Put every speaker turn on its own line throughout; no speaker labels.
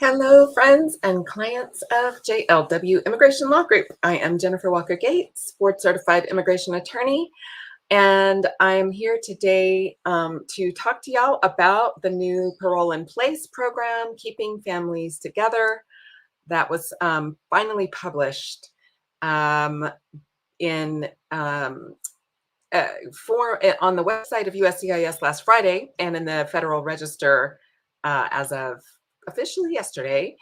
Hello, friends and clients of JLW Immigration Law Group. I am Jennifer Walker-Gates, board-certified immigration attorney, and I'm here today to talk to y'all about the new Parole in Place program, Keeping Families Together, that was finally published on the website of USCIS last Friday and in the Federal Register as of officially yesterday.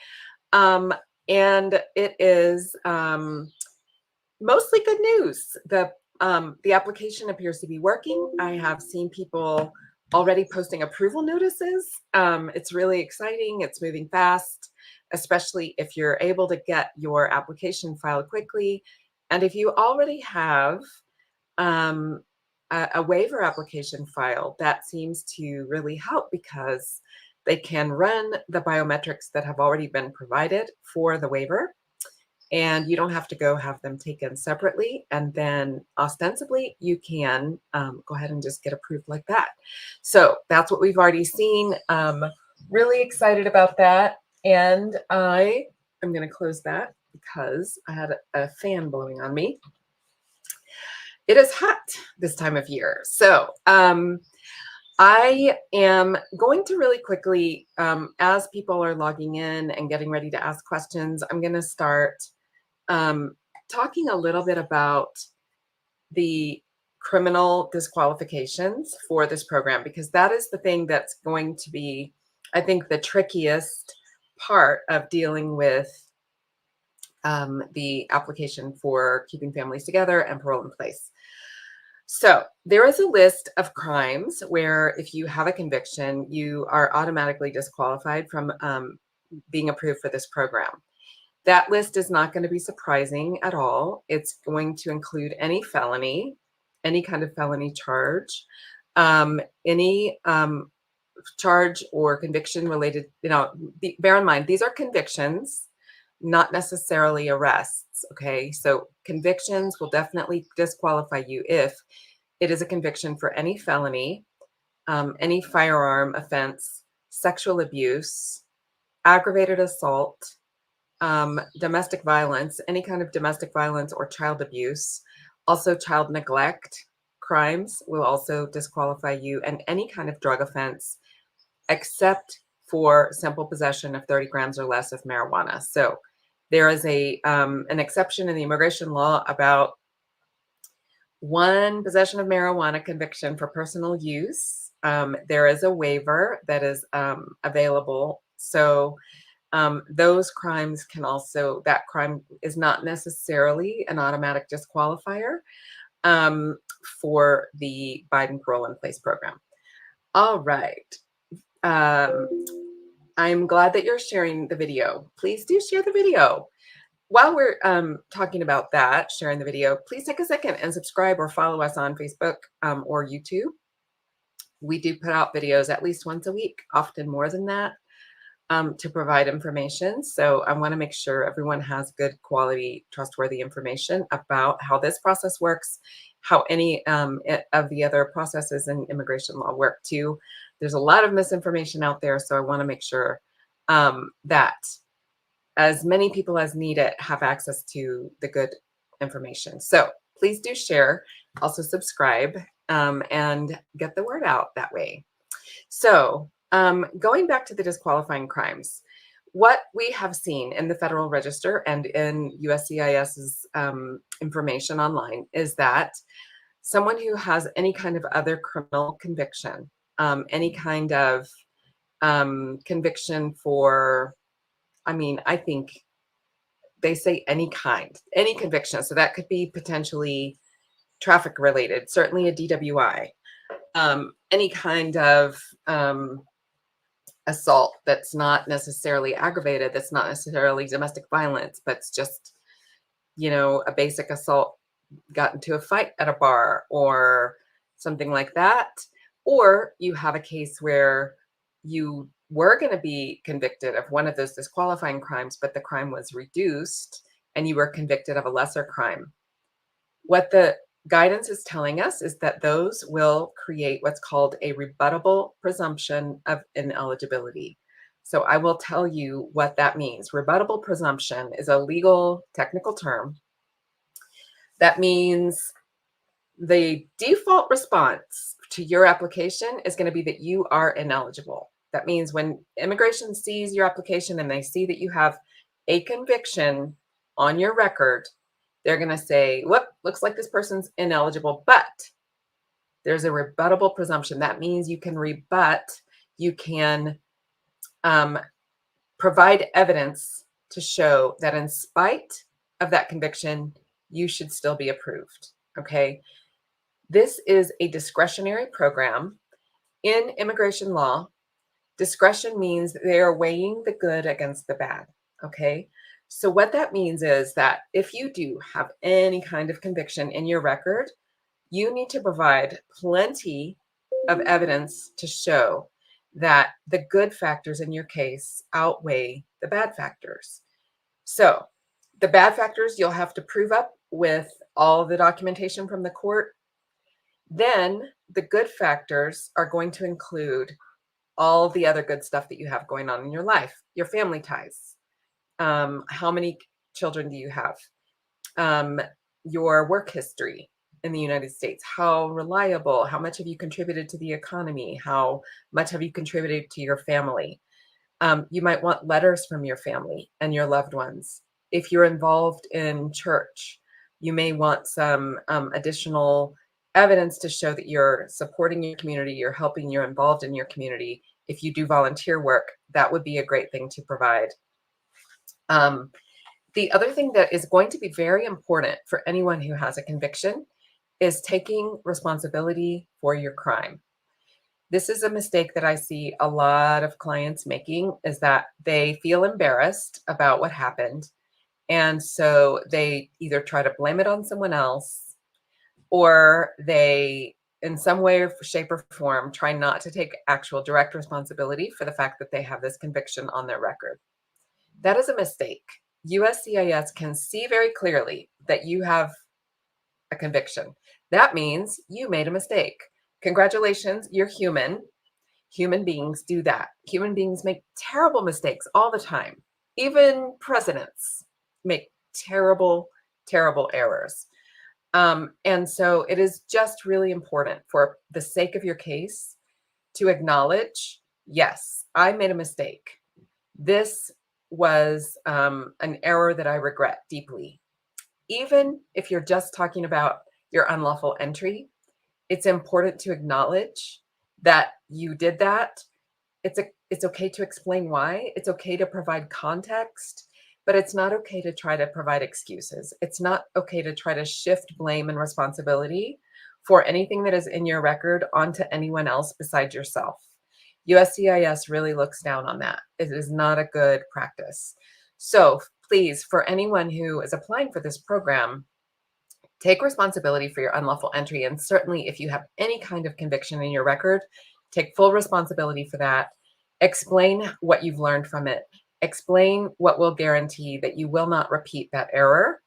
And it is mostly good news. The application appears to be working. I have seen people already posting approval notices. It's really exciting. It's moving fast, especially if you're able to get your application filed quickly. And if you already have a waiver application filed, that seems to really help because they can run the biometrics that have already been provided for the waiver, and you don't have to go have them taken separately. And then ostensibly, you can go ahead and just get approved like that. So that's what we've already seen. Really excited about that. And I am going to close that because I had a fan blowing on me. It is hot this time of year. So I am going to really quickly, as people are logging in and getting ready to ask questions, I'm going to start talking a little bit about the criminal disqualifications for this program, because that is the thing that's going to be, I think, the trickiest part of dealing with the application for Keeping Families Together and Parole in Place. So there is a list of crimes where if you have a conviction, you are automatically disqualified from being approved for this program. That list is not going to be surprising at all. It's going to include any felony, any kind of felony charge, any charge or conviction related, bear in mind, these are convictions, not necessarily arrests, okay? So convictions will definitely disqualify you if it is a conviction for any felony, any firearm offense, sexual abuse, aggravated assault, domestic violence, any kind of domestic violence or child abuse. Also, child neglect crimes will also disqualify you, and any kind of drug offense, except for simple possession of 30 grams or less of marijuana. So there is an exception in the immigration law about one possession of marijuana conviction for personal use. There is a waiver that is available. So those crimes can also, that crime is not necessarily an automatic disqualifier for the Biden Parole in Place program. All right. I'm glad that you're sharing the video. Please do share the video. While we're talking about that, sharing the video, please take a second and subscribe or follow us on Facebook or YouTube. We do put out videos at least once a week, often more than that, to provide information. So I want to make sure everyone has good quality, trustworthy information about how this process works, how any of the other processes in immigration law work too. There's a lot of misinformation out there, so I want to make sure that as many people as need it have access to the good information. So please do share, also subscribe, and get the word out that way. So going back to the disqualifying crimes, what we have seen in the Federal Register and in USCIS's information online is that someone who has any kind of other criminal conviction, any kind of conviction for, I think they say any conviction. So that could be potentially traffic related, certainly a DWI, any kind of assault that's not necessarily aggravated, that's not necessarily domestic violence, but it's just, a basic assault, got into a fight at a bar or something like that. Or you have a case where you were going to be convicted of one of those disqualifying crimes, but the crime was reduced and you were convicted of a lesser crime. What the guidance is telling us is that those will create what's called a rebuttable presumption of ineligibility. So I will tell you what that means. Rebuttable presumption is a legal technical term that means the default response to your application is going to be that you are ineligible. That means when immigration sees your application and they see that you have a conviction on your record, they're going to say, whoop, looks like this person's ineligible, but there's a rebuttable presumption. That means you can rebut, you can provide evidence to show that in spite of that conviction, you should still be approved. Okay. This is a discretionary program. In immigration law, discretion means they are weighing the good against the bad. Okay. So, what that means is that if you do have any kind of conviction in your record, you need to provide plenty of evidence to show that the good factors in your case outweigh the bad factors. So, the bad factors you'll have to prove up with all the documentation from the court. Then the good factors are going to include all the other good stuff that you have going on in your life, your family ties. How many children do you have? Your work history in the United States. How reliable? How much have you contributed to the economy? How much have you contributed to your family? You might want letters from your family and your loved ones. If you're involved in church, you may want some additional evidence to show that you're supporting your community, you're helping, you're involved in your community. If you do volunteer work, that would be a great thing to provide. The other thing that is going to be very important for anyone who has a conviction is taking responsibility for your crime. This is a mistake that I see a lot of clients making, is that they feel embarrassed about what happened. And so they either try to blame it on someone else, or they, in some way or shape or form, try not to take actual direct responsibility for the fact that they have this conviction on their record. That is a mistake. USCIS can see very clearly that you have a conviction. That means you made a mistake. Congratulations, you're human. Human beings do that. Human beings make terrible mistakes all the time. Even presidents make terrible, terrible errors. And so it is just really important, for the sake of your case, to acknowledge, yes, I made a mistake. This was an error that I regret deeply. Even if you're just talking about your unlawful entry, it's important to acknowledge that you did that. It's okay to explain why. It's okay to provide context, but it's not okay to try to provide excuses. It's not okay to try to shift blame and responsibility for anything that is in your record onto anyone else besides yourself. USCIS really looks down on that. It is not a good practice. So please, for anyone who is applying for this program, take responsibility for your unlawful entry. And certainly if you have any kind of conviction in your record, take full responsibility for that. Explain what you've learned from it. Explain what will guarantee that you will not repeat that error.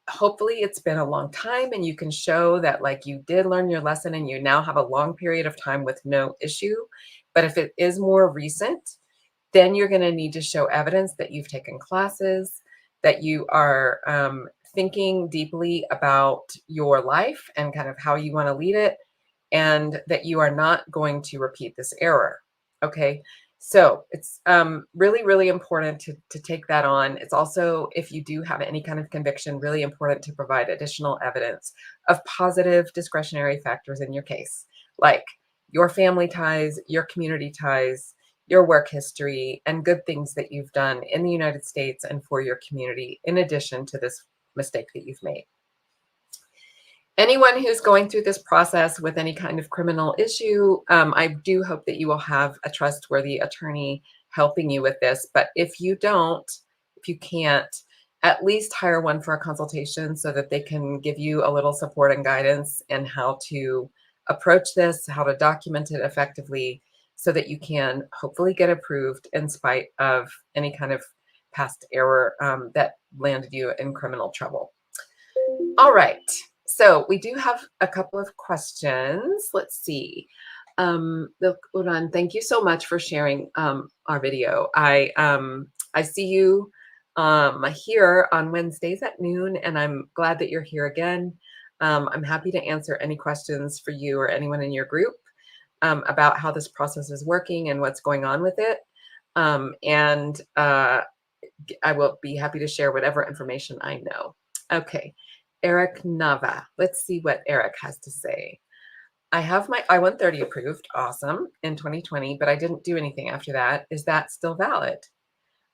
Hopefully it's been a long time and you can show that, like, you did learn your lesson and you now have a long period of time with no issue. But if it is more recent, then you're going to need to show evidence that you've taken classes, that you are thinking deeply about your life and kind of how you want to lead it, and that you are not going to repeat this error. Okay. So it's really, really important to take that on. It's also, if you do have any kind of conviction, really important to provide additional evidence of positive discretionary factors in your case, like your family ties, your community ties, your work history, and good things that you've done in the United States and for your community, in addition to this mistake that you've made. Anyone who's going through this process with any kind of criminal issue, I do hope that you will have a trustworthy attorney helping you with this. But if you don't, if you can't, at least hire one for a consultation so that they can give you a little support and guidance in how to approach this, how to document it effectively, so that you can hopefully get approved in spite of any kind of past error that landed you in criminal trouble. All right. So we do have a couple of questions. Let's see. Hold on. Thank you so much for sharing our video. I see you here on Wednesdays at noon, and I'm glad that you're here again. I'm happy to answer any questions for you or anyone in your group about how this process is working and what's going on with it. And I will be happy to share whatever information I know. Okay, Eric Nava. Let's see what Eric has to say. I have my I-130 approved, awesome, in 2020, but I didn't do anything after that. Is that still valid?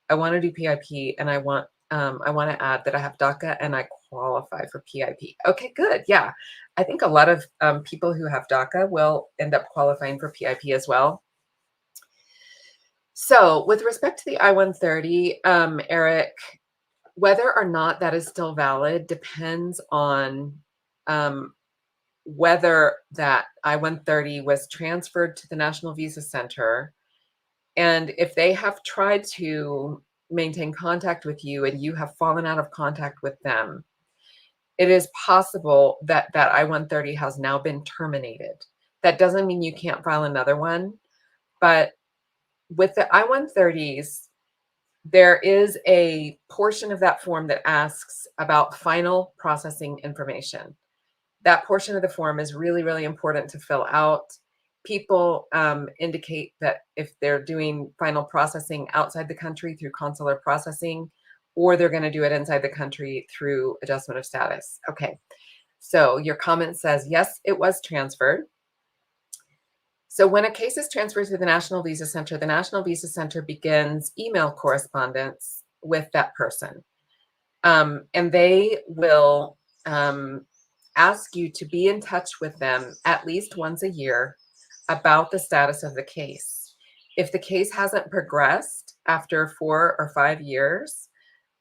I want to do PIP, and I want to add that I have DACA and I qualify for PIP. Okay, good. Yeah, I think a lot of people who have DACA will end up qualifying for PIP as well. So, with respect to the I-130, Eric, whether or not that is still valid depends on whether that I-130 was transferred to the National Visa Center, and if they have tried to maintain contact with you and you have fallen out of contact with them, it is possible that that I-130 has now been terminated. That doesn't mean you can't file another one, but with the I-130s, there is a portion of that form that asks about final processing information. That portion of the form is really, really important to fill out. People indicate that if they're doing final processing outside the country through consular processing, or they're going to do it inside the country through adjustment of status. Okay, so your comment says, yes, it was transferred. So when a case is transferred to the National Visa Center, the National Visa Center begins email correspondence with that person. And they will ask you to be in touch with them at least once a year about the status of the case. If the case hasn't progressed after 4 or 5 years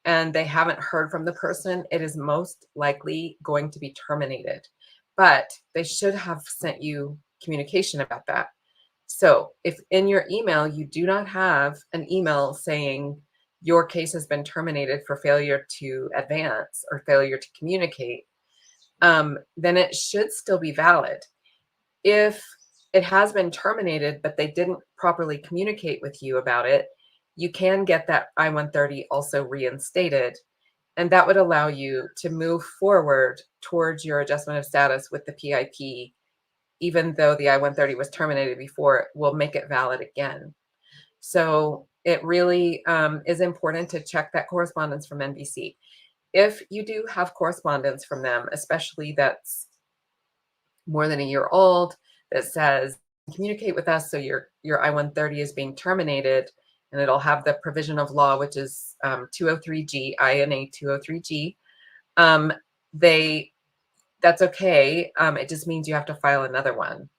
and they haven't heard from the person, it is most likely going to be terminated. But they should have sent you communication about that. So if in your email you do not have an email saying your case has been terminated for failure to advance or failure to communicate, then it should still be valid. If it has been terminated, but they didn't properly communicate with you about it, you can get that I-130 also reinstated, and that would allow you to move forward towards your adjustment of status with the PIP, even though the I-130 was terminated before, it will make it valid again. So it really is important to check that correspondence from NVC. If you do have correspondence from them, especially that's more than a year old, that says, communicate with us so your I-130 is being terminated, and it'll have the provision of law, which is 203G, INA 203G, that's okay. It just means you have to file another one.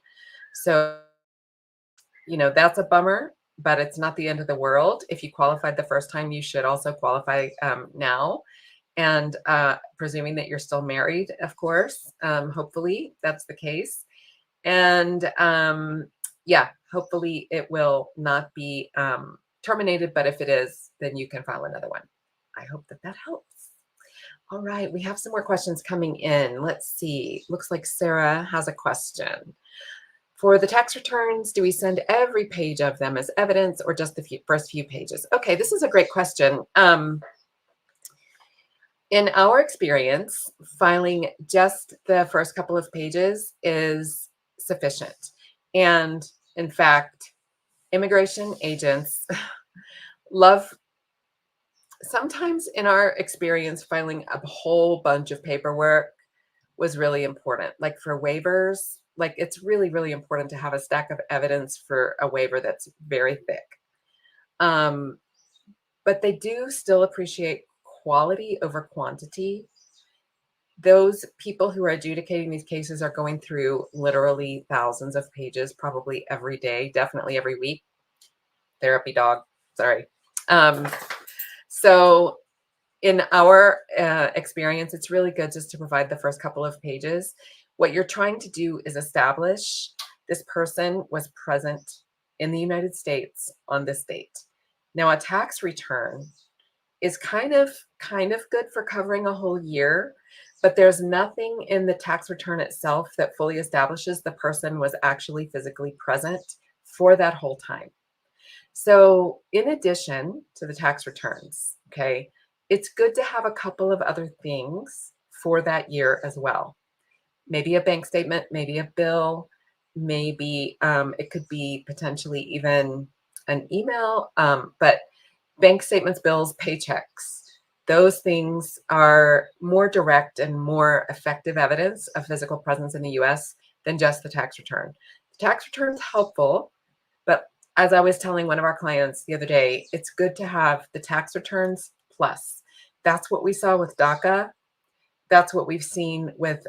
So, that's a bummer, but it's not the end of the world. If you qualified the first time, you should also qualify now. And presuming that you're still married, of course, hopefully that's the case. And yeah, hopefully it will not be terminated, but if it is, then you can file another one. I hope that that helps. All right, we have some more questions coming in. Let's see. Looks like Sarah has a question. For the tax returns, do we send every page of them as evidence or just the first few pages? Okay, this is a great question. In our experience, filing just the first couple of pages is sufficient. And in fact, immigration agents love, sometimes in our experience, filing a whole bunch of paperwork was really important. Like for waivers, like it's really, really important to have a stack of evidence for a waiver that's very thick. But they do still appreciate quality over quantity. Those people who are adjudicating these cases are going through literally thousands of pages, probably every day, definitely every week. Therapy dog, sorry. So in our experience, it's really good just to provide the first couple of pages. What you're trying to do is establish this person was present in the United States on this date. Now, a tax return is kind of good for covering a whole year, but there's nothing in the tax return itself that fully establishes the person was actually physically present for that whole time. So in addition to the tax returns, okay, it's good to have a couple of other things for that year as well. Maybe a bank statement, maybe a bill, maybe it could be potentially even an email, but bank statements, bills, paychecks, those things are more direct and more effective evidence of physical presence in the US than just the tax return. The tax return is helpful, but as I was telling one of our clients the other day, it's good to have the tax returns plus. That's what we saw with DACA. That's what we've seen with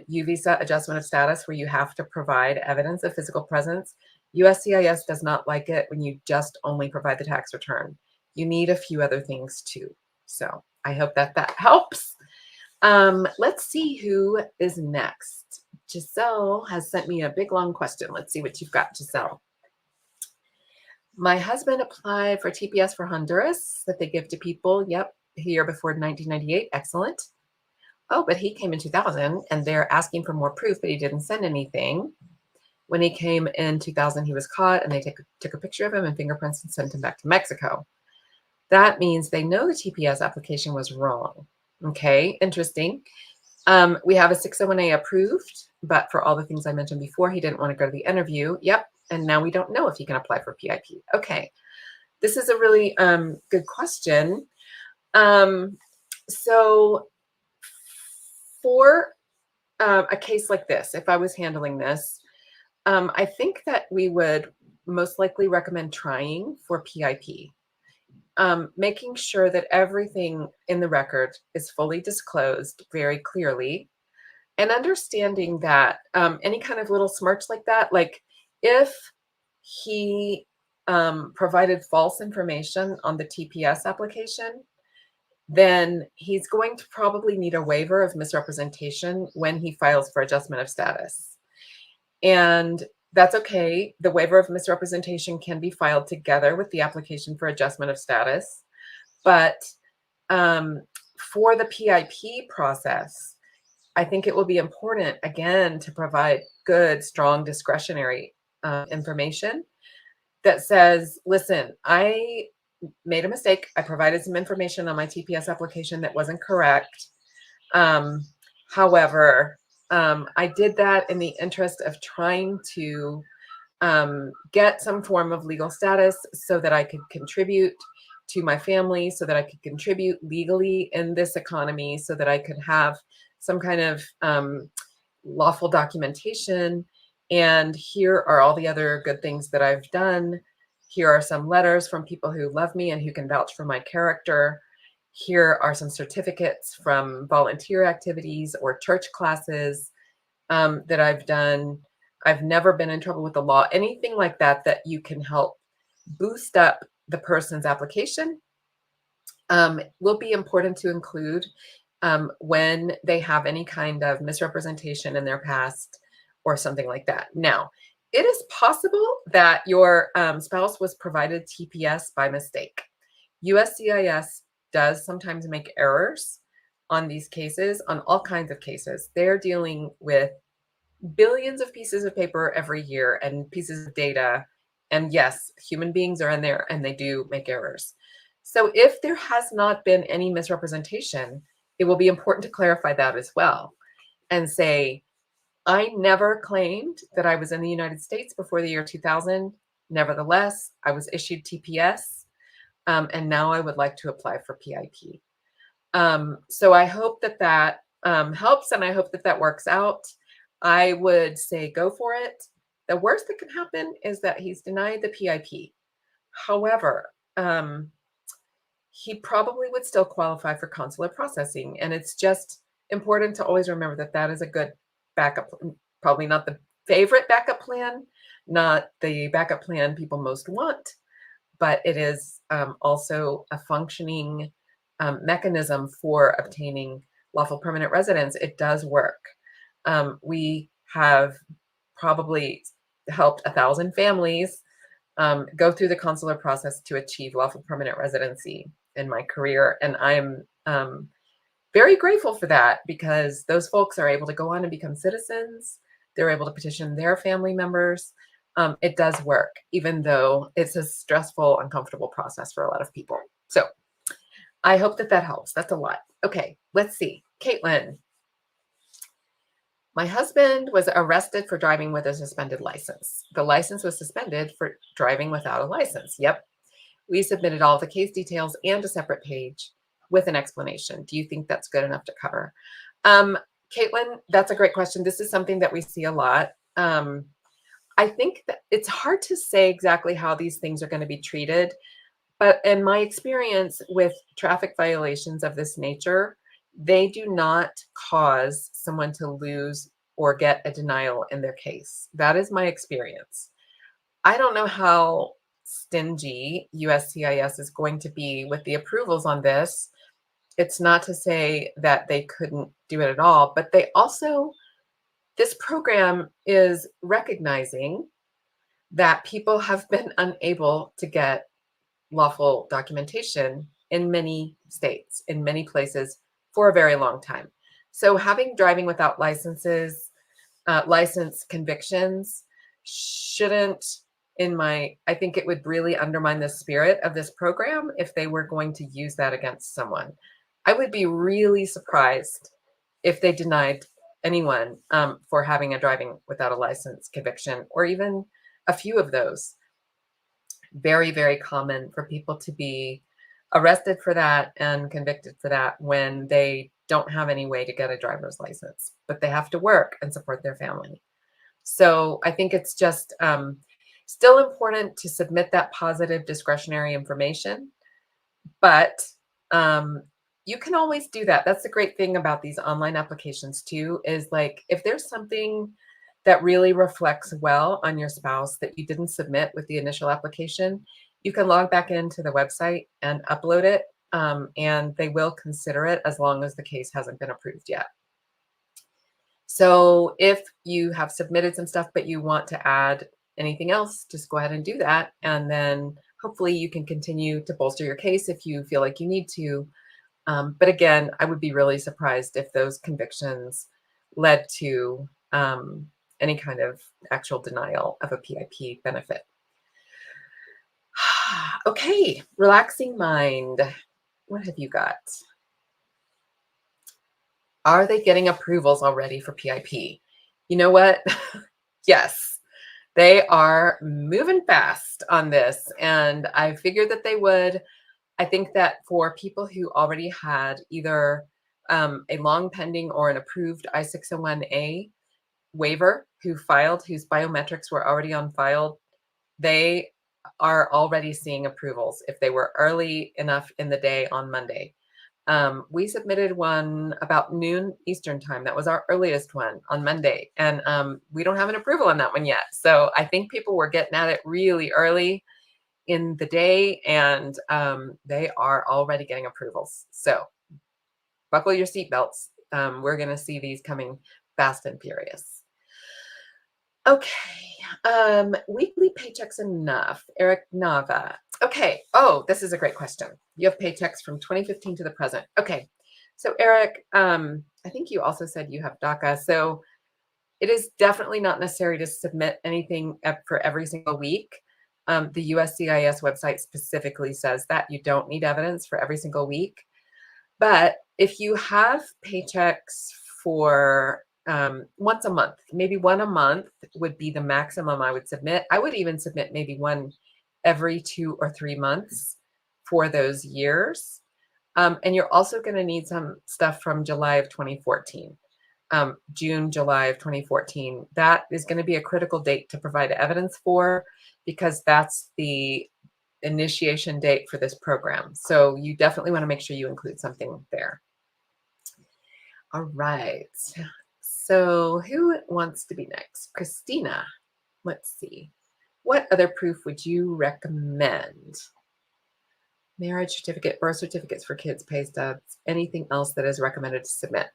U visa adjustment of status, where you have to provide evidence of physical presence. USCIS does not like it when you just only provide the tax return. You need a few other things too. So I hope that that helps. Let's see who is next. Giselle has sent me a big long question. Let's see what you've got, Giselle. My husband applied for TPS for Honduras that they give to people. Yep, here before 1998. Excellent. Oh, but he came in 2000 and they're asking for more proof, but he didn't send anything. When he came in 2000, he was caught and they took a picture of him and fingerprints and sent him back to Mexico. That means they know the TPS application was wrong. Okay, interesting. We have a 601A approved, but for all the things I mentioned before, he didn't want to go to the interview. Yep, and now we don't know if he can apply for PIP. Okay, this is a really good question. So for a case like this, if I was handling this, I think that we would most likely recommend trying for PIP, making sure that everything in the record is fully disclosed very clearly, and understanding that any kind of little smirch like that, like if he provided false information on the TPS application, then he's going to probably need a waiver of misrepresentation when he files for adjustment of status. And that's okay. The waiver of misrepresentation can be filed together with the application for adjustment of status. But for the PIP process, I think it will be important, again, to provide good, strong discretionary information that says, listen, I made a mistake. I provided some information on my TPS application that wasn't correct. However, I did that in the interest of trying to get some form of legal status so that I could contribute to my family, so that I could contribute legally in this economy, so that I could have some kind of lawful documentation. And here are all the other good things that I've done. Here are some letters from people who love me and who can vouch for my character. Here are some certificates from volunteer activities or church classes that I've done. I've never been in trouble with the law, anything like that, that you can help boost up the person's application will be important to include when they have any kind of misrepresentation in their past or something like that. Now, it is possible that your spouse was provided TPS by mistake. USCIS does sometimes make errors on these cases, on all kinds of cases. They're dealing with billions of pieces of paper every year and pieces of data. And yes, human beings are in there and they do make errors. So if there has not been any misrepresentation, it will be important to clarify that as well and say, I never claimed that I was in the United States before the year 2000. Nevertheless, I was issued TPS, and now I would like to apply for PIP. So I hope that that helps, and I hope that that works out. I would say go for it. The worst that can happen is that he's denied the PIP. However, he probably would still qualify for consular processing, and it's just important to always remember that that is a good backup, probably not the favorite backup plan, not the backup plan people most want, but it is also a functioning mechanism for obtaining lawful permanent residence. It does work. We have probably helped 1,000 families go through the consular process to achieve lawful permanent residency in my career, and I'm very grateful for that because those folks are able to go on and become citizens. They're able to petition their family members. It does work, even though it's a stressful, uncomfortable process for a lot of people. So I hope that that helps. That's a lot. Okay, let's see. Caitlin. My husband was arrested for driving with a suspended license. The license was suspended for driving without a license. Yep. We submitted all of the case details and a separate page with an explanation. Do you think that's good enough to cover? Caitlin, that's a great question. This is something that we see a lot. I think that it's hard to say exactly how these things are going to be treated, but in my experience with traffic violations of this nature, they do not cause someone to lose or get a denial in their case. That is my experience. I don't know how stingy USCIS is going to be with the approvals on this. It's not to say that they couldn't do it at all, but they also, this program is recognizing that people have been unable to get lawful documentation in many states, in many places for a very long time. So having driving without license convictions shouldn't, I think it would really undermine the spirit of this program if they were going to use that against someone. I would be really surprised if they denied anyone for having a driving without a license conviction, or even a few of those. Very, very common for people to be arrested for that and convicted for that when they don't have any way to get a driver's license, but they have to work and support their family. So I think it's just still important to submit that positive discretionary information, but you can always do that. That's the great thing about these online applications too, is like if there's something that really reflects well on your spouse that you didn't submit with the initial application, you can log back into the website and upload it, and they will consider it as long as the case hasn't been approved yet. So if you have submitted some stuff, but you want to add anything else, just go ahead and do that. And then hopefully you can continue to bolster your case if you feel like you need to. But again, I would be really surprised if those convictions led to any kind of actual denial of a PIP benefit. Okay, relaxing mind. What have you got? Are they getting approvals already for PIP? You know what? Yes, they are moving fast on this, and I figured that they would. I think that for people who already had either a long pending or an approved I-601A waiver, whose biometrics were already on file, they are already seeing approvals if they were early enough in the day on Monday. We submitted one about noon Eastern time. That was our earliest one on Monday. And we don't have an approval on that one yet. So I think people were getting at it really early in the day, and they are already getting approvals. So buckle your seatbelts. We're going to see these coming fast and furious. Okay. Weekly paychecks enough. Eric Nava. Okay. Oh, this is a great question. You have paychecks from 2015 to the present. Okay. So Eric, I think you also said you have DACA. So it is definitely not necessary to submit anything for every single week. The USCIS website specifically says that you don't need evidence for every single week. But if you have paychecks for once a month, maybe one a month would be the maximum I would submit. I would even submit maybe one every 2 or 3 months for those years. And you're also going to need some stuff from July of 2014. June, July of 2014. That is going to be a critical date to provide evidence for, because that's the initiation date for this program. So you definitely want to make sure you include something there. All right. So who wants to be next? Christina. Let's see. What other proof would you recommend? Marriage certificate, birth certificates for kids, pay stubs, anything else that is recommended to submit?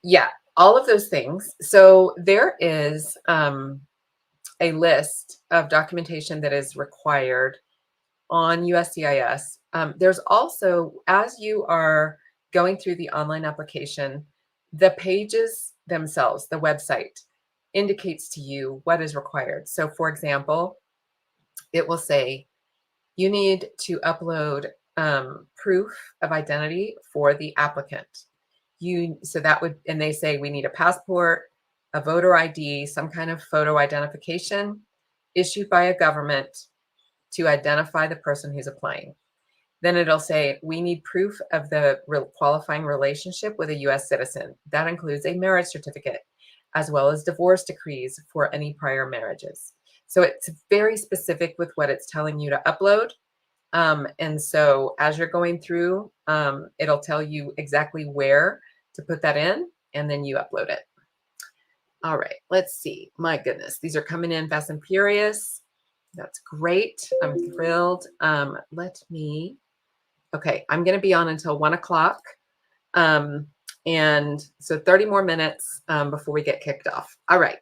Yeah, all of those things. So there is a list of documentation that is required on USCIS. There's also, as you are going through the online application, the pages themselves, the website, indicates to you what is required. So for example, it will say you need to upload proof of identity for the applicant. So that would, and they say we need a passport, a voter ID, some kind of photo identification issued by a government to identify the person who's applying. Then it'll say we need proof of the qualifying relationship with a US citizen. That includes a marriage certificate, as well as divorce decrees for any prior marriages. So it's very specific with what it's telling you to upload. And so as you're going through, it'll tell you exactly where to put that in, and then you upload it. All right, let's see. My goodness, these are coming in fast and furious. That's great. I'm thrilled. Okay, I'm going to be on until 1 o'clock. And so 30 more minutes before we get kicked off. All right.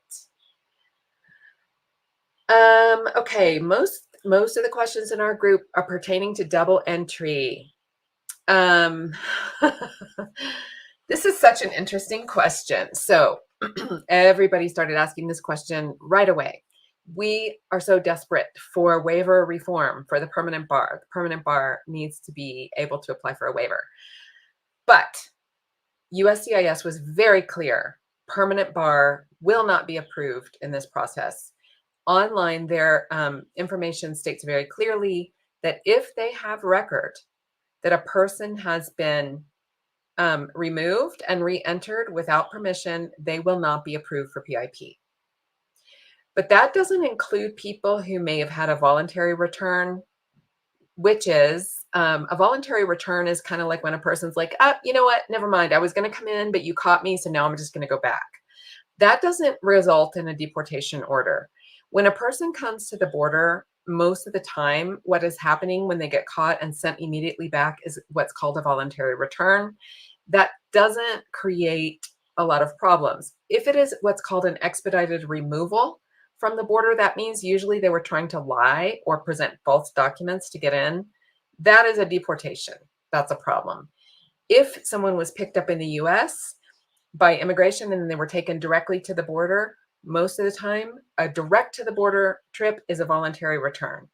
Okay, most of the questions in our group are pertaining to double entry. This is such an interesting question. So everybody started asking this question right away. We are so desperate for waiver reform for the permanent bar. The permanent bar needs to be able to apply for a waiver. But USCIS was very clear. Permanent bar will not be approved in this process. Online, their information states very clearly that if they have record that a person has been removed and re-entered without permission, they will not be approved for PIP. But that doesn't include people who may have had a voluntary return, which is a voluntary return is kind of like when a person's like, you know what, never mind, I was going to come in, but you caught me, so now I'm just going to go back. That doesn't result in a deportation order. When a person comes to the border, most of the time, what is happening when they get caught and sent immediately back is what's called a voluntary return. That doesn't create a lot of problems. If it is what's called an expedited removal from the border, that means usually they were trying to lie or present false documents to get in. That is a deportation. That's a problem. If someone was picked up in the US by immigration and they were taken directly to the border, most of the time, a direct to the border trip is a voluntary return.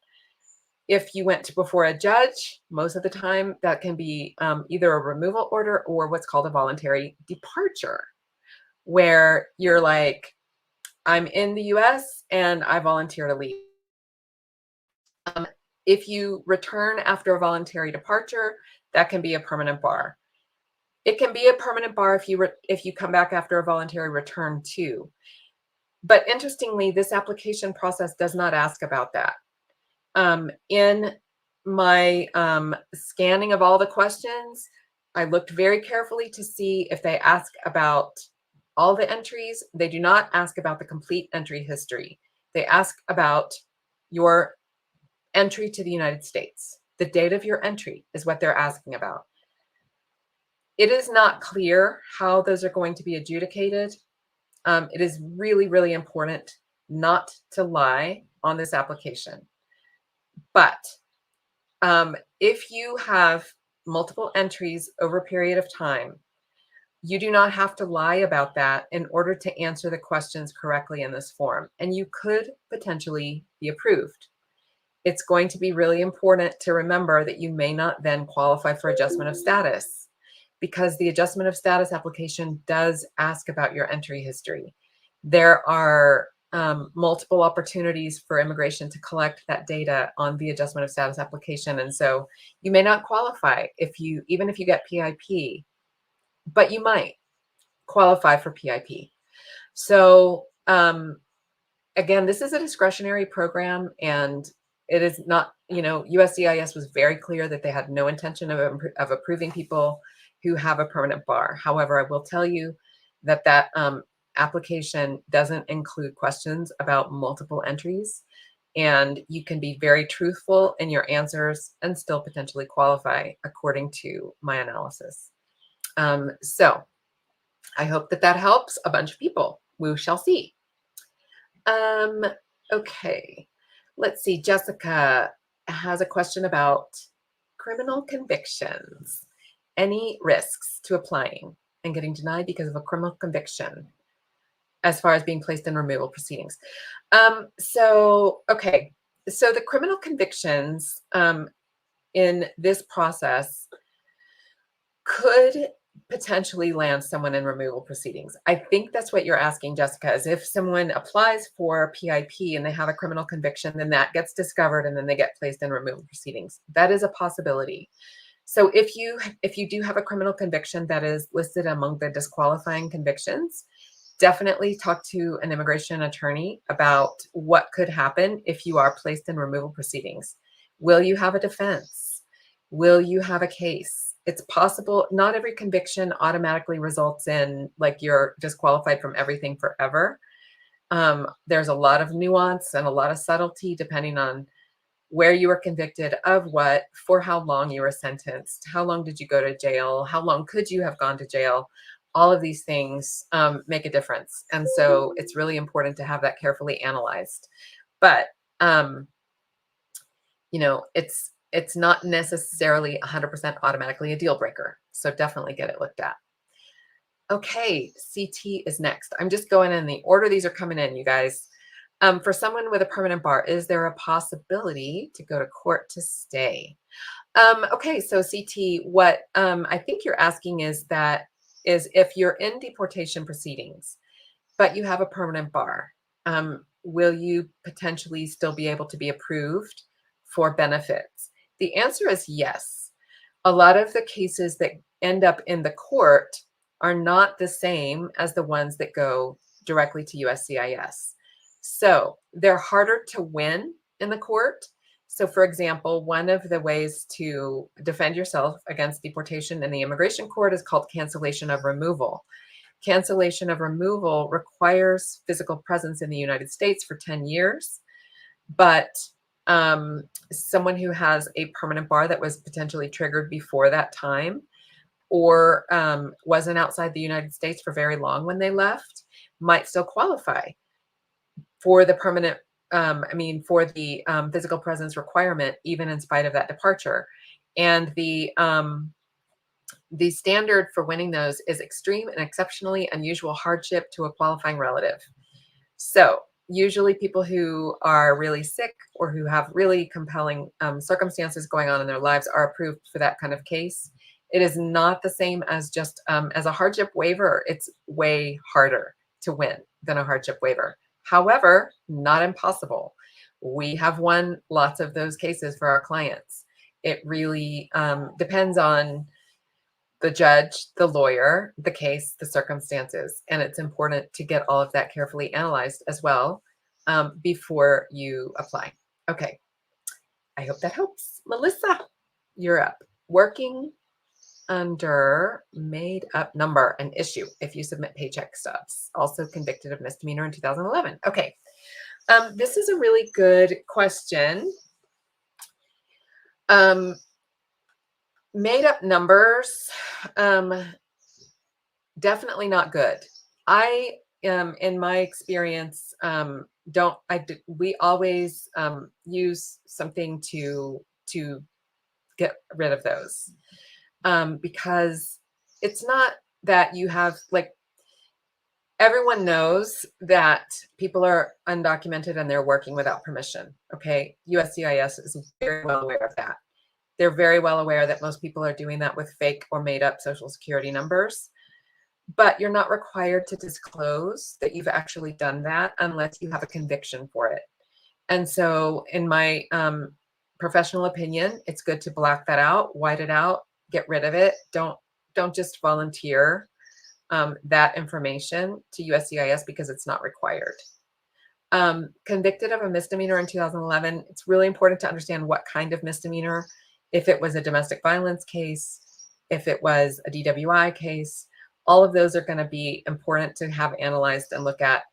If you went before a judge, most of the time that can be either a removal order or what's called a voluntary departure, where you're like, I'm in the US and I volunteer to leave. If you return after a voluntary departure, that can be a permanent bar. It can be a permanent bar if you come back after a voluntary return too. But interestingly, this application process does not ask about that. In my scanning of all the questions, I looked very carefully to see if they ask about all the entries. They do not ask about the complete entry history. They ask about your entry to the United States. The date of your entry is what they're asking about. It is not clear how those are going to be adjudicated. It is really, really important not to lie on this application. But if you have multiple entries over a period of time, you do not have to lie about that in order to answer the questions correctly in this form, and you could potentially be approved. It's going to be really important to remember that you may not then qualify for adjustment of status, because the adjustment of status application does ask about your entry history. There are multiple opportunities for immigration to collect that data on the adjustment of status application. And so you may not qualify even if you get PIP, but you might qualify for PIP. So again, this is a discretionary program, and it is not, USCIS was very clear that they had no intention of approving people who have a permanent bar. However, I will tell you that application doesn't include questions about multiple entries, and you can be very truthful in your answers and still potentially qualify according to my analysis. So I hope that helps a bunch of people. We shall see. Okay, let's see. Jessica has a question about criminal convictions. any risks to applying and getting denied because of a criminal conviction as far as being placed in removal proceedings? Okay. So the criminal convictions in this process could potentially land someone in removal proceedings. I think that's what you're asking, Jessica, is if someone applies for PIP and they have a criminal conviction, then that gets discovered and then they get placed in removal proceedings. That is a possibility. So if you do have a criminal conviction that is listed among the disqualifying convictions, definitely talk to an immigration attorney about what could happen if you are placed in removal proceedings. Will you have a defense? Will you have a case? It's possible. Not every conviction automatically results in like you're disqualified from everything forever. There's a lot of nuance and a lot of subtlety depending on where you were convicted of what, for how long you were sentenced, how long did you go to jail, how long could you have gone to jail. All of these things make a difference. And so it's really important to have that carefully analyzed. But, it's not necessarily 100% automatically a deal breaker. So definitely get it looked at. Okay, CT is next. I'm just going in the order these are coming in, you guys. For someone with a permanent bar, is there a possibility to go to court to stay? Okay, so CT, what I think you're asking is if you're in deportation proceedings, but you have a permanent bar, will you potentially still be able to be approved for benefits? The answer is yes. A lot of the cases that end up in the court are not the same as the ones that go directly to USCIS. So they're harder to win in the court. So for example, one of the ways to defend yourself against deportation in the immigration court is called cancellation of removal. Cancellation of removal requires physical presence in the United States for 10 years, but someone who has a permanent bar that was potentially triggered before that time or wasn't outside the United States for very long when they left might still qualify for the permanent, for the physical presence requirement, even in spite of that departure. And the standard for winning those is extreme and exceptionally unusual hardship to a qualifying relative. So usually people who are really sick or who have really compelling circumstances going on in their lives are approved for that kind of case. It is not the same as just as a hardship waiver. It's way harder to win than a hardship waiver. However, not impossible. We have won lots of those cases for our clients. It really depends on the judge, the lawyer, the case, the circumstances, and it's important to get all of that carefully analyzed as well before you apply. Okay, I hope that helps. Melissa, you're up. Working under made up number, an issue if you submit paycheck stubs. Also convicted of misdemeanor in 2011. Okay, this is a really good question. Made up numbers, definitely not good. I in my experience, we always use something to get rid of those because it's not that you have like everyone knows that people are undocumented and they're working without permission. Okay, USCIS is very well aware of that. They're very well aware that most people are doing that with fake or made up social security numbers, but you're not required to disclose that you've actually done that unless you have a conviction for it. And so in my professional opinion, it's good to black that out, white it out, get rid of it. Don't just volunteer that information to USCIS because it's not required. Convicted of a misdemeanor in 2011, it's really important to understand what kind of misdemeanor. If it was a domestic violence case, if it was a DWI case, all of those are going to be important to have analyzed and look at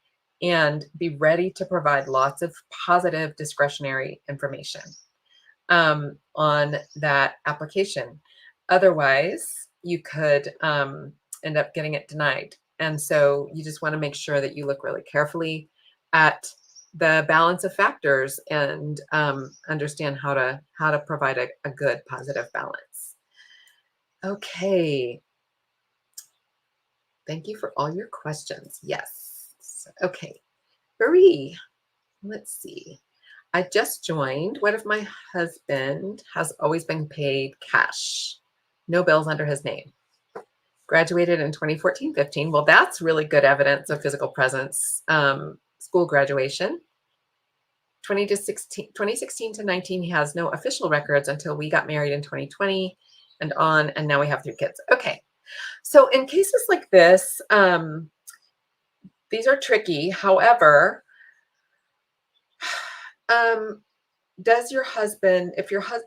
and be ready to provide lots of positive discretionary information on that application. Otherwise, you could end up getting it denied. And so you just want to make sure that you look really carefully at the balance of factors and understand how to provide a good positive balance. Okay. Thank you for all your questions. Yes. Okay. Marie, let's see. I just joined. What if my husband has always been paid cash? No bills under his name. Graduated in 2014-15. Well, that's really good evidence of physical presence. School graduation. 2016 to 19, he has no official records until we got married in 2020 and on, and now we have 3 kids. Okay. So in cases like this, these are tricky. However, does your husband,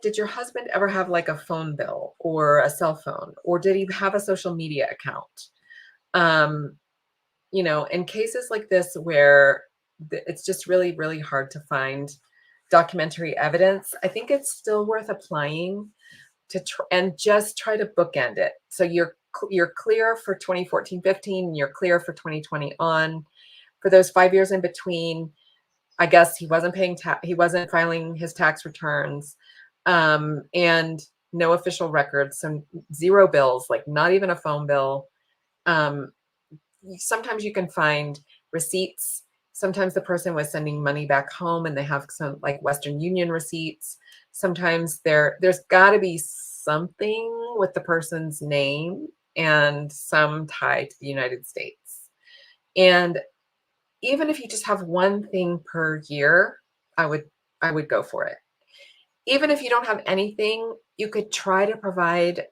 did your husband ever have like a phone bill or a cell phone, or did he have a social media account? In cases like this where it's just really, really hard to find documentary evidence, I think it's still worth applying to and just try to bookend it. So you're clear for 2014-15, you're clear for 2020 on. For those 5 years in between, I guess he wasn't he wasn't filing his tax returns, and no official records, some 0 bills, like not even a phone bill. Sometimes you can find receipts. Sometimes the person was sending money back home and they have some like Western Union receipts. Sometimes there's got to be something with the person's name and some tie to the United States. And even if you just have one thing per year, I would go for it. Even if you don't have anything, you could try to provide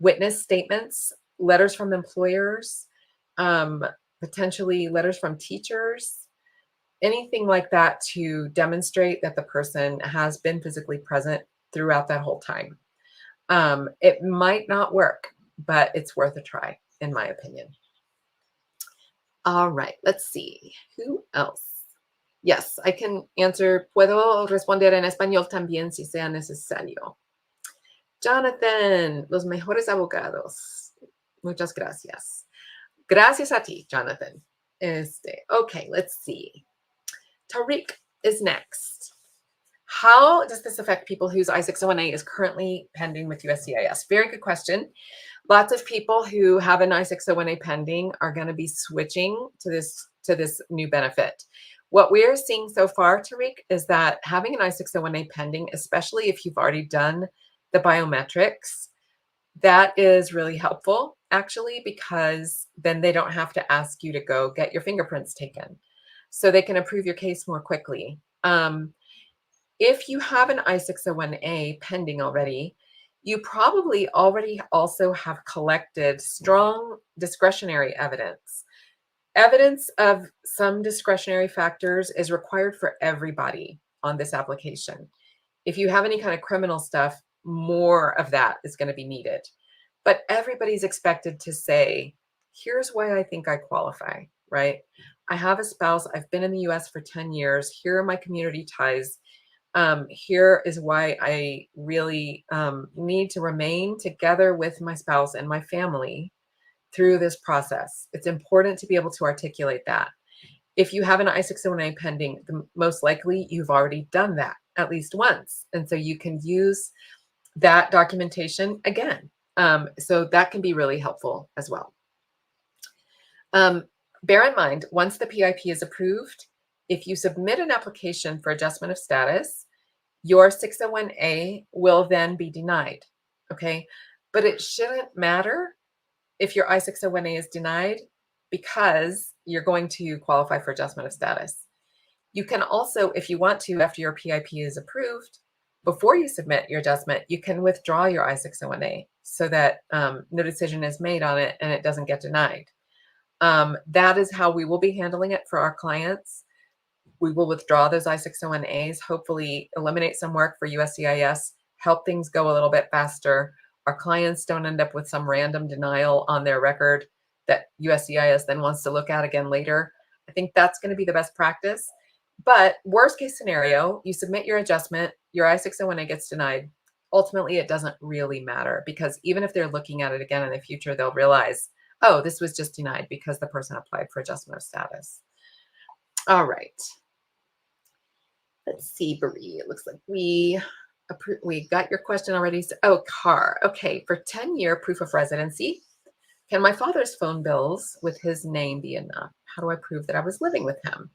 witness statements, letters from employers, potentially letters from teachers, anything like that to demonstrate that the person has been physically present throughout that whole time. It might not work, but it's worth a try, in my opinion. All right, let's see. Who else? Yes, I can answer. Puedo responder en español también si sea necesario. Jonathan, los mejores abogados. Muchas gracias. Gracias a ti, Jonathan. Okay, let's see. Tariq is next. How does this affect people whose I-601A is currently pending with USCIS? Very good question. Lots of people who have an I-601A pending are going to be switching to this new benefit. What we're seeing so far, Tariq, is that having an I-601A pending, especially if you've already done the biometrics, that is really helpful, actually, because then they don't have to ask you to go get your fingerprints taken. So they can approve your case more quickly. If you have an I-601A pending already, you probably already also have collected strong discretionary evidence. Evidence of some discretionary factors is required for everybody on this application. If you have any kind of criminal stuff, more of that is going to be needed. But everybody's expected to say, here's why I think I qualify, right? I have a spouse. I've been in the US for 10 years. Here are my community ties. Here is why I really need to remain together with my spouse and my family through this process. It's important to be able to articulate that. If you have an I-601A pending, most likely you've already done that at least once. And so you can use that documentation again. So that can be really helpful as well. Bear in mind, once the PIP is approved, if you submit an application for adjustment of status, your 601A will then be denied, okay? But it shouldn't matter if your I-601A is denied because you're going to qualify for adjustment of status. You can also, if you want to, after your PIP is approved, before you submit your adjustment, you can withdraw your I-601A so that no decision is made on it and it doesn't get denied. That is how we will be handling it for our clients. We will withdraw those I-601As, hopefully eliminate some work for USCIS, help things go a little bit faster. Our clients don't end up with some random denial on their record that USCIS then wants to look at again later. I think that's going to be the best practice. But worst case scenario, you submit your adjustment, your I-601A gets denied. Ultimately, it doesn't really matter because even if they're looking at it again in the future, they'll realize, oh, this was just denied because the person applied for adjustment of status. All right. Let's see, Marie. It looks like we We got your question already. Oh, car. Okay, for 10-year proof of residency, can my father's phone bills with his name be enough? How do I prove that I was living with him?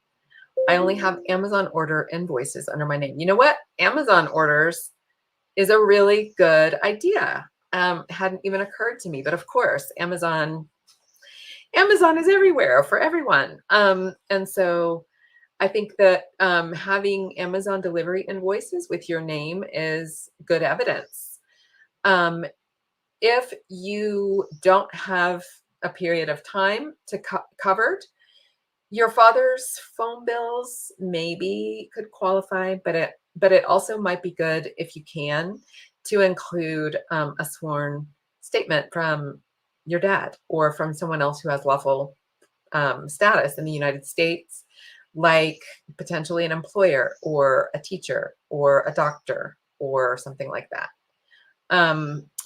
I only have Amazon order invoices under my name. You know what? Amazon orders is a really good idea. Hadn't even occurred to me, but of course, Amazon is everywhere for everyone. And so I think that having Amazon delivery invoices with your name is good evidence. If you don't have a period of time to covered, your father's phone bills maybe could qualify, but it also might be good if you can to include a sworn statement from your dad or from someone else who has lawful status in the United States, like potentially an employer or a teacher or a doctor or something like that.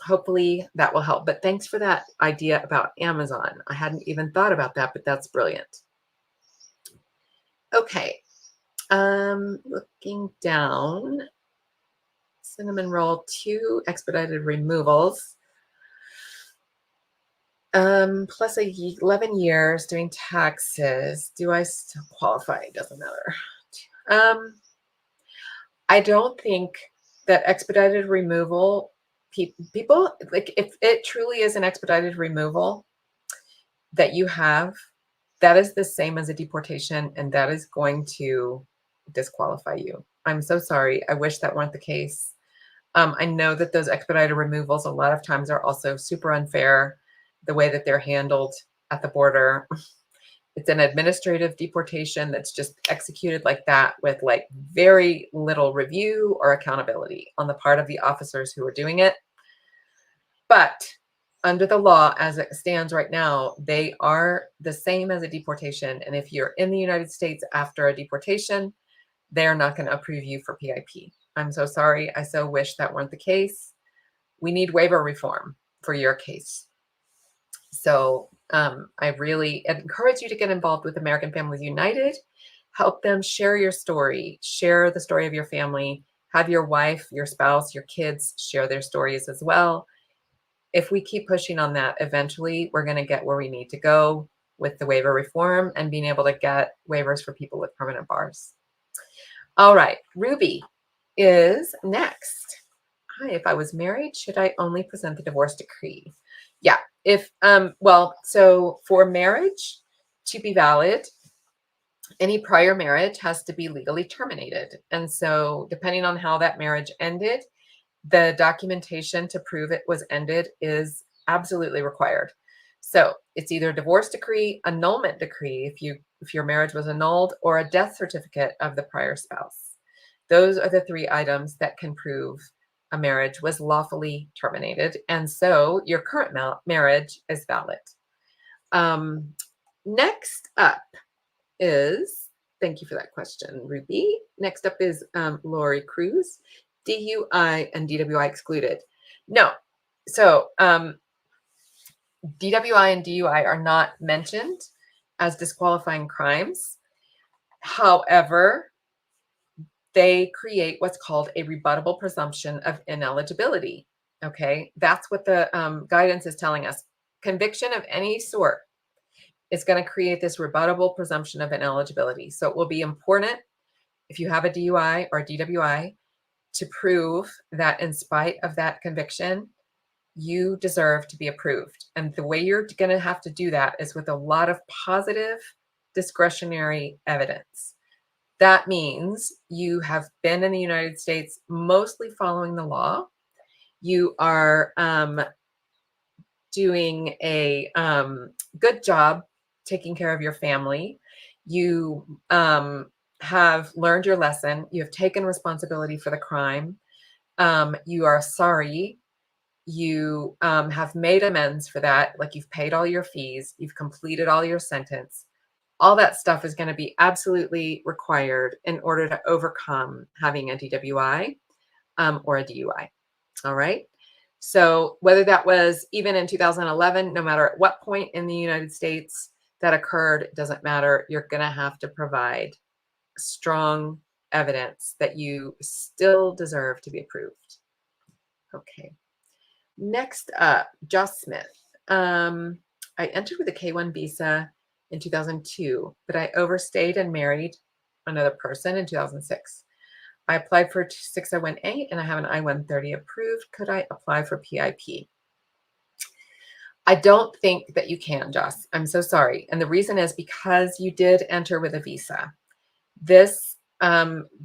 Hopefully that will help. But thanks for that idea about Amazon. I hadn't even thought about that, but that's brilliant. Okay. Looking down, cinnamon roll 2 expedited removals. Plus 11 years doing taxes. Do I still qualify? It doesn't matter. I don't think that expedited removal people, like, if it truly is an expedited removal that you have, that is the same as a deportation, and that is going to disqualify you. I'm so sorry. I wish that weren't the case. I know that those expedited removals a lot of times are also super unfair, the way that they're handled at the border. It's an administrative deportation that's just executed like that with like very little review or accountability on the part of the officers who are doing it. But under the law as it stands right now, they are the same as a deportation. And if you're in the United States after a deportation, they're not going to approve you for PIP. I'm so sorry. I so wish that weren't the case. We need waiver reform for your case. So I really encourage you to get involved with American Families United. Help them share your story, share the story of your family, have your wife, your spouse, your kids share their stories as well. If we keep pushing on that, eventually we're going to get where we need to go with the waiver reform and being able to get waivers for people with permanent bars. All right, Ruby is next. Hi, if I was married, should I only present the divorce decree? Yeah, well, so for marriage to be valid, any prior marriage has to be legally terminated. And so depending on how that marriage ended, the documentation to prove it was ended is absolutely required. So it's either a divorce decree, annulment decree, if your marriage was annulled, or a death certificate of the prior spouse. Those are the 3 items that can prove a marriage was lawfully terminated. And so your current marriage is valid. Next up is, thank you for that question, Ruby. Next up is Lori Cruz. DUI and DWI excluded. No. So DWI and DUI are not mentioned as disqualifying crimes. However, they create what's called a rebuttable presumption of ineligibility. Okay, that's what the guidance is telling us. Conviction of any sort is going to create this rebuttable presumption of ineligibility. So it will be important if you have a DUI or a DWI to prove that in spite of that conviction, you deserve to be approved. And the way you're going to have to do that is with a lot of positive discretionary evidence. That means you have been in the United States mostly following the law. You are doing a good job taking care of your family. You have learned your lesson. You have taken responsibility for the crime. You are sorry. You have made amends for that. Like, you've paid all your fees. You've completed all your sentence. All that stuff is going to be absolutely required in order to overcome having a DWI or a DUI. All right. So whether that was even in 2011, no matter at what point in the United States that occurred, it doesn't matter. You're going to have to provide strong evidence that you still deserve to be approved. Okay. Next up, Joss Smith. I entered with a K1 visa in 2002, but I overstayed and married another person in 2006. I applied for 601A and I have an I-130 approved. Could I apply for PIP? I don't think that you can, Joss. I'm so sorry. And the reason is because you did enter with a visa. This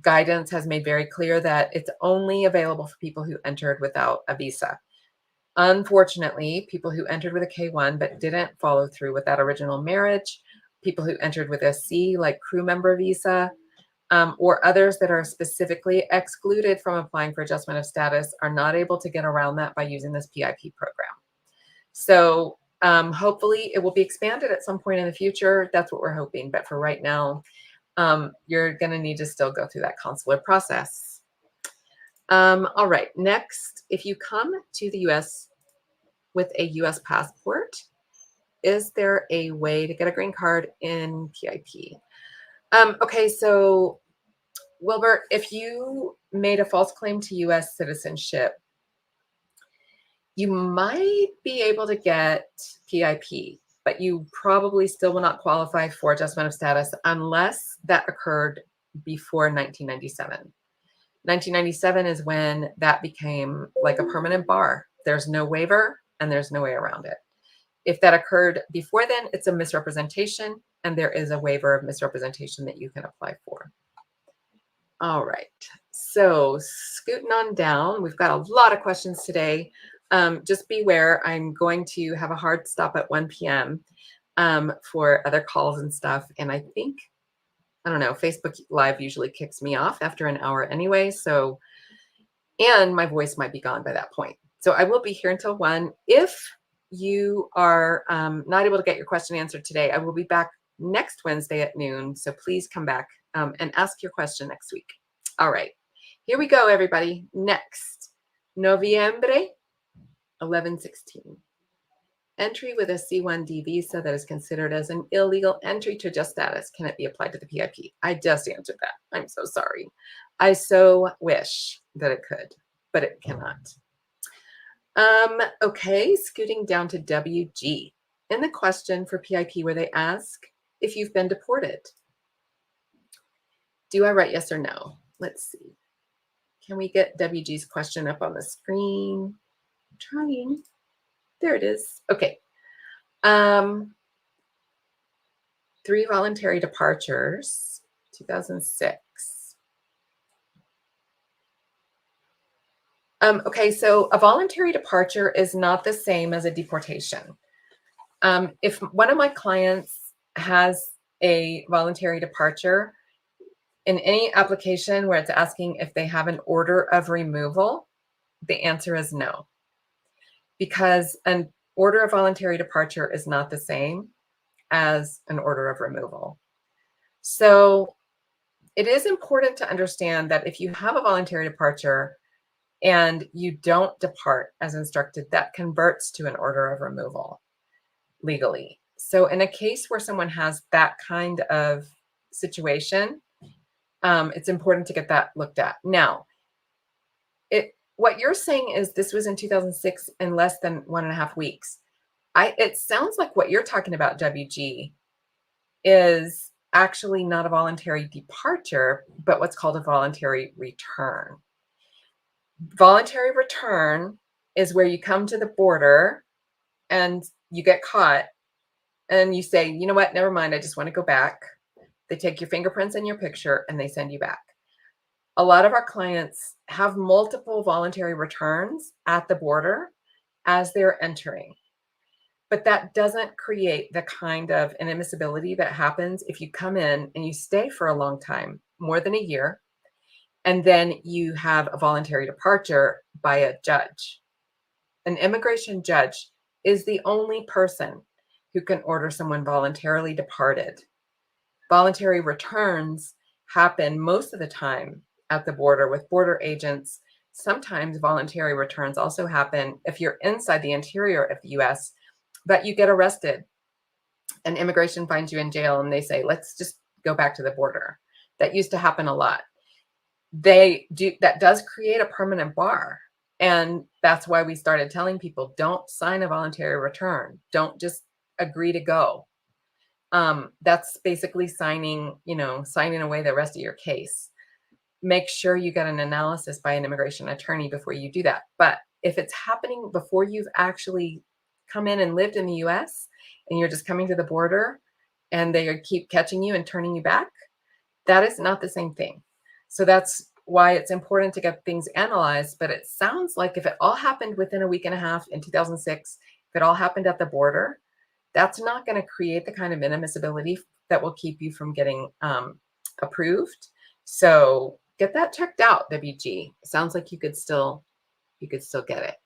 guidance has made very clear that it's only available for people who entered without a visa. Unfortunately, people who entered with a K1 but didn't follow through with that original marriage, people who entered with a C, like crew member visa, or others that are specifically excluded from applying for adjustment of status are not able to get around that by using this PIP program. So hopefully it will be expanded at some point in the future. That's what we're hoping. But for right now, you're going to need to still go through that consular process. All right. Next, if you come to the U.S. with a U.S. passport, is there a way to get a green card in PIP? Okay, so Wilbur, if you made a false claim to U.S. citizenship, you might be able to get PIP, but you probably still will not qualify for adjustment of status unless that occurred before 1997. 1997 is when that became like a permanent bar. There's no waiver and there's no way around it. If that occurred before then, it's a misrepresentation, and there is a waiver of misrepresentation that you can apply for. All right, so scooting on down, we've got a lot of questions today. Just beware, I'm going to have a hard stop at 1 p.m. For other calls and stuff. And I think, I don't know, Facebook Live usually kicks me off after an hour anyway. So, and my voice might be gone by that point. So I will be here until 1. If you are not able to get your question answered today, I will be back next Wednesday at noon. So please come back and ask your question next week. All right, here we go, everybody. Next, Noviembre 11/16. Entry with a C1D visa that is considered as an illegal entry to adjust status. Can it be applied to the PIP? I just answered that. I'm so sorry. I so wish that it could, but it cannot. Okay, scooting down to WG. In the question for PIP where they ask if you've been deported. Do I write yes or no? Let's see. Can we get WG's question up on the screen? I'm trying. There it is. Okay. 3 voluntary departures, 2006. Okay, so a voluntary departure is not the same as a deportation. If one of my clients has a voluntary departure, in any application where it's asking if they have an order of removal, the answer is no. Because an order of voluntary departure is not the same as an order of removal. So it is important to understand that if you have a voluntary departure and you don't depart as instructed, that converts to an order of removal legally. So in a case where someone has that kind of situation, it's important to get that looked at. Now, what you're saying is this was in 2006 in less than 1.5 weeks. It sounds like what you're talking about, WG, is actually not a voluntary departure, but what's called a voluntary return. Voluntary return is where you come to the border and you get caught and you say, you know what, never mind, I just want to go back. They take your fingerprints and your picture and they send you back. A lot of our clients have multiple voluntary returns at the border as they're entering. But that doesn't create the kind of inadmissibility that happens if you come in and you stay for a long time, more than a year, and then you have a voluntary departure by a judge. An immigration judge is the only person who can order someone voluntarily departed. Voluntary returns happen most of the time at the border with border agents. Sometimes voluntary returns also happen if you're inside the interior of the U.S., but you get arrested and immigration finds you in jail and they say, let's just go back to the border. That used to happen a lot. that does create a permanent bar. And that's why we started telling people, don't sign a voluntary return. Don't just agree to go. That's basically signing away the rest of your case. Make sure you get an analysis by an immigration attorney before you do that. But if it's happening before you've actually come in and lived in the US and you're just coming to the border and they keep catching you and turning you back, that is not the same thing. So that's why it's important to get things analyzed. But it sounds like if it all happened within a week and a half in 2006, if it all happened at the border, that's not going to create the kind of inadmissibility that will keep you from getting approved. So get that checked out, WG. Sounds like you could still get it.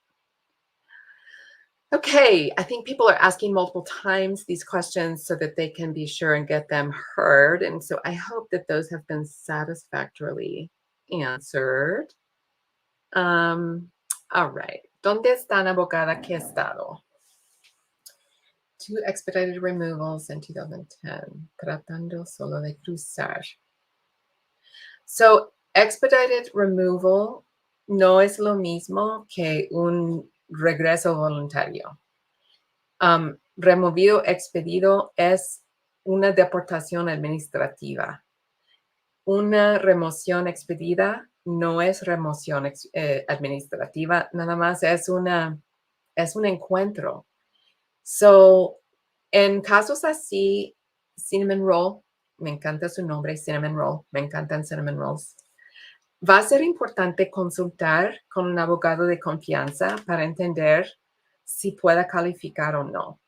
Okay, I think people are asking multiple times these questions so that they can be sure and get them heard. And so I hope that those have been satisfactorily answered. All right. ¿Dónde están, abogada? ¿Qué estado? 2 expedited removals in 2010. Tratando solo de cruzar. So expedited removal no es lo mismo que un regreso voluntario. Removido expedido es una deportación administrativa. Una remoción expedida no es remoción administrativa, nada más es un encuentro. So, en casos así, Cinnamon Roll, me encanta su nombre, Cinnamon Roll, me encantan Cinnamon Rolls. Va a ser importante consultar con un abogado de confianza para entender si pueda calificar o no.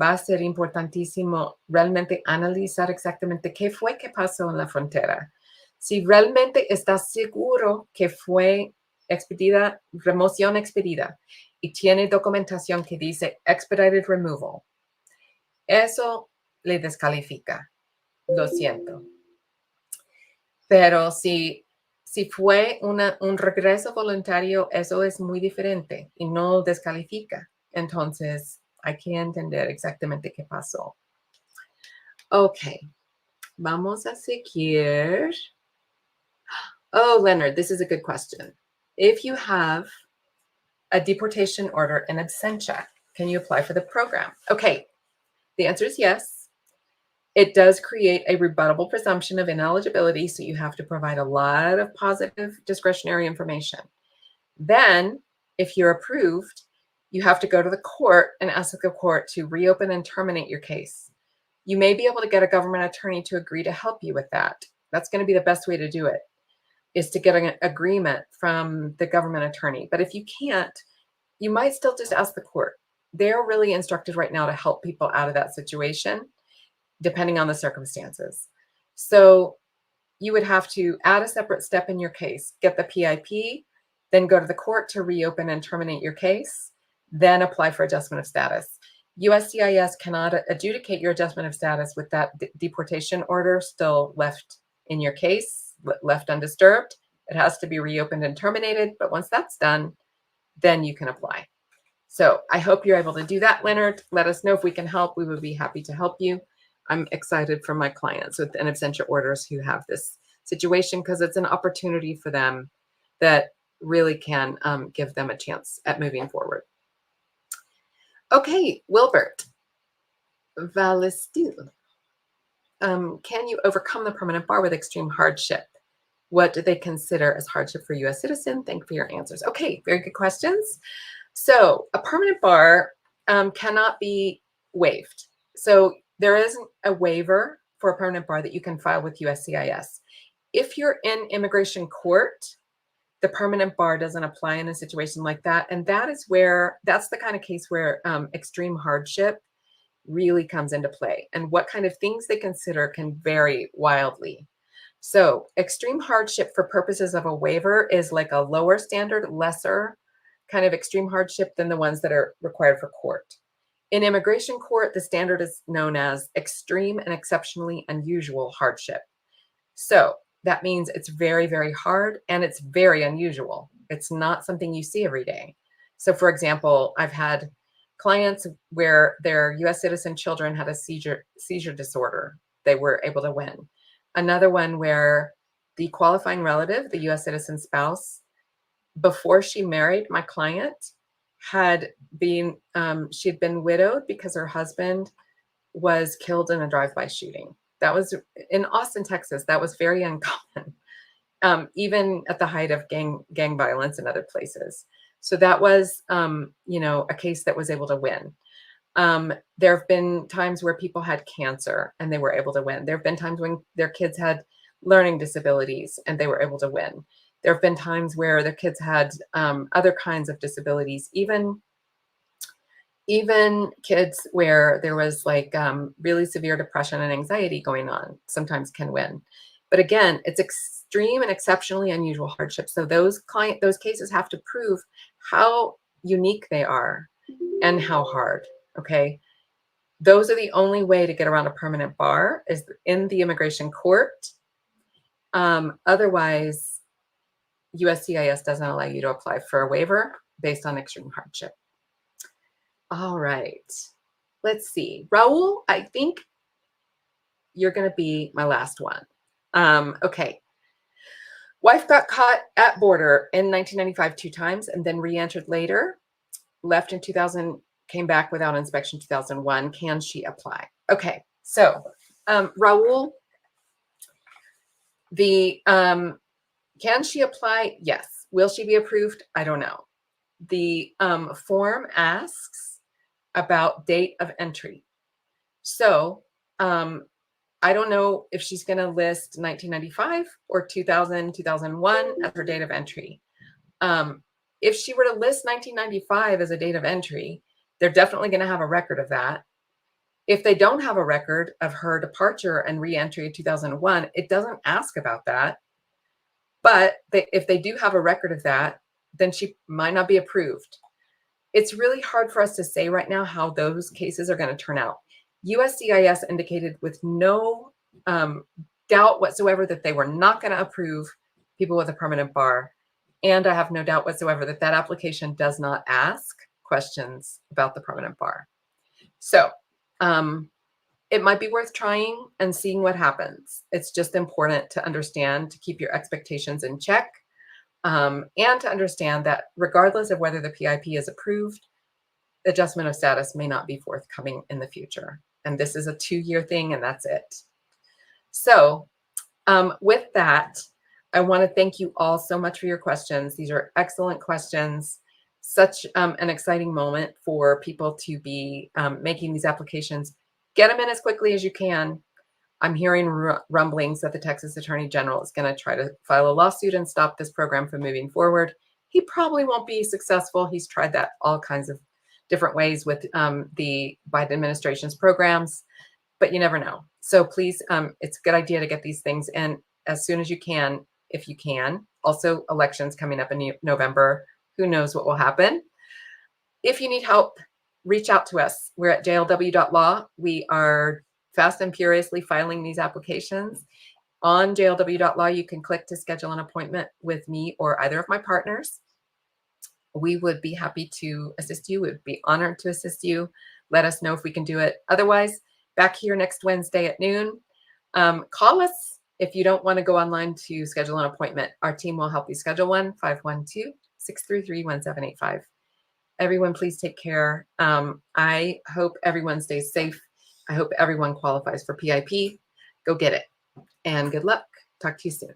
Va a ser importantísimo realmente analizar exactamente qué fue que pasó en la frontera. Si realmente estás seguro que fue expedida, remoción expedida, y tiene documentación que dice expedited removal, eso le descalifica. Lo siento. Pero si fue un regreso voluntario, eso es muy diferente y no descalifica. Entonces, hay que entender exactamente qué pasó. Ok, vamos a seguir. Oh, Leonard, this is a good question. If you have a deportation order in absentia, can you apply for the program? Okay, the answer is yes. It does create a rebuttable presumption of ineligibility, so you have to provide a lot of positive discretionary information. Then, if you're approved, you have to go to the court and ask the court to reopen and terminate your case. You may be able to get a government attorney to agree to help you with that. That's going to be the best way to do it, is to get an agreement from the government attorney. But if you can't, you might still just ask the court. They're really instructed right now to help people out of that situation, depending on the circumstances. So you would have to add a separate step in your case, get the PIP, then go to the court to reopen and terminate your case, then apply for adjustment of status. USCIS cannot adjudicate your adjustment of status with that deportation order still left in your case, left undisturbed. It has to be reopened and terminated. But once that's done, then you can apply. So I hope you're able to do that, Leonard. Let us know if we can help. We would be happy to help you. I'm excited for my clients with in absentia orders who have this situation, because it's an opportunity for them that really can give them a chance at moving forward. Okay, Wilbert Valestil. Can you overcome the permanent bar with extreme hardship? What do they consider as hardship for U.S. citizen? Thank you for your answers. Okay, very good questions. So a permanent bar cannot be waived. So there isn't a waiver for a permanent bar that you can file with USCIS. If you're in immigration court, the permanent bar doesn't apply in a situation like that. And that's the kind of case where extreme hardship really comes into play. And what kind of things they consider can vary wildly. So extreme hardship for purposes of a waiver is like a lower standard, lesser kind of extreme hardship than the ones that are required for court. In immigration court, the standard is known as extreme and exceptionally unusual hardship. So that means it's very, very hard and it's very unusual. It's not something you see every day. So for example, I've had clients where their US citizen children had a seizure disorder. They were able to win. Another one where the qualifying relative, the U.S. citizen spouse, before she married my client, had been she had been widowed because her husband was killed in a drive-by shooting. That was in Austin, Texas. That was very uncommon, even at the height of gang violence in other places. So that was, a case that was able to win. There have been times where people had cancer and they were able to win. There have been times when their kids had learning disabilities and they were able to win. There have been times where their kids had other kinds of disabilities, even kids where there was like really severe depression and anxiety going on sometimes can win. But again, it's extreme and exceptionally unusual hardship. So those cases have to prove how unique they are and how hard. Okay. Those are the only way to get around a permanent bar is in the immigration court. Otherwise, USCIS doesn't allow you to apply for a waiver based on extreme hardship. All right. Let's see. Raul, I think you're going to be my last one. Okay. Wife got caught at border in 1995 2 times and then re-entered later. Left in 2000, came back without inspection 2001. Can she apply? Okay. So, Raul, can she apply? Yes. Will she be approved? I don't know. The form asks about date of entry. So I don't know if she's going to list 1995 or 2000, 2001 as her date of entry. If she were to list 1995 as a date of entry, they're definitely going to have a record of that. If they don't have a record of her departure and re-entry in 2001, it doesn't ask about that. But if they do have a record of that, then she might not be approved. It's really hard for us to say right now how those cases are going to turn out. USCIS indicated with no doubt whatsoever that they were not going to approve people with a permanent bar. And I have no doubt whatsoever that that application does not ask questions about the permanent bar. So it might be worth trying and seeing what happens. It's just important to understand, to keep your expectations in check, and to understand that regardless of whether the PIP is approved, adjustment of status may not be forthcoming in the future. And this is a 2-year thing, and that's it. So with that, I want to thank you all so much for your questions. These are excellent questions. Such an exciting moment for people to be making these applications. Get them in as quickly as you can. I'm hearing rumblings that the Texas Attorney General is going to try to file a lawsuit and stop this program from moving forward. He probably won't be successful. He's tried that all kinds of different ways with the Biden administration's programs, but you never know. So please, it's a good idea to get these things in as soon as you can, if you can. Also, elections coming up in November. Who knows what will happen? If you need help, reach out to us. We're at jlw.law. We are fast and furiously filing these applications. On jlw.law, you can click to schedule an appointment with me or either of my partners. We would be happy to assist you. We would be honored to assist you. Let us know if we can do it. Otherwise, back here next Wednesday at noon. Call us if you don't want to go online to schedule an appointment. Our team will help you schedule one, 512-633-1785. Everyone, please take care. I hope everyone stays safe. I hope everyone qualifies for PIP. Go get it. And good luck. Talk to you soon.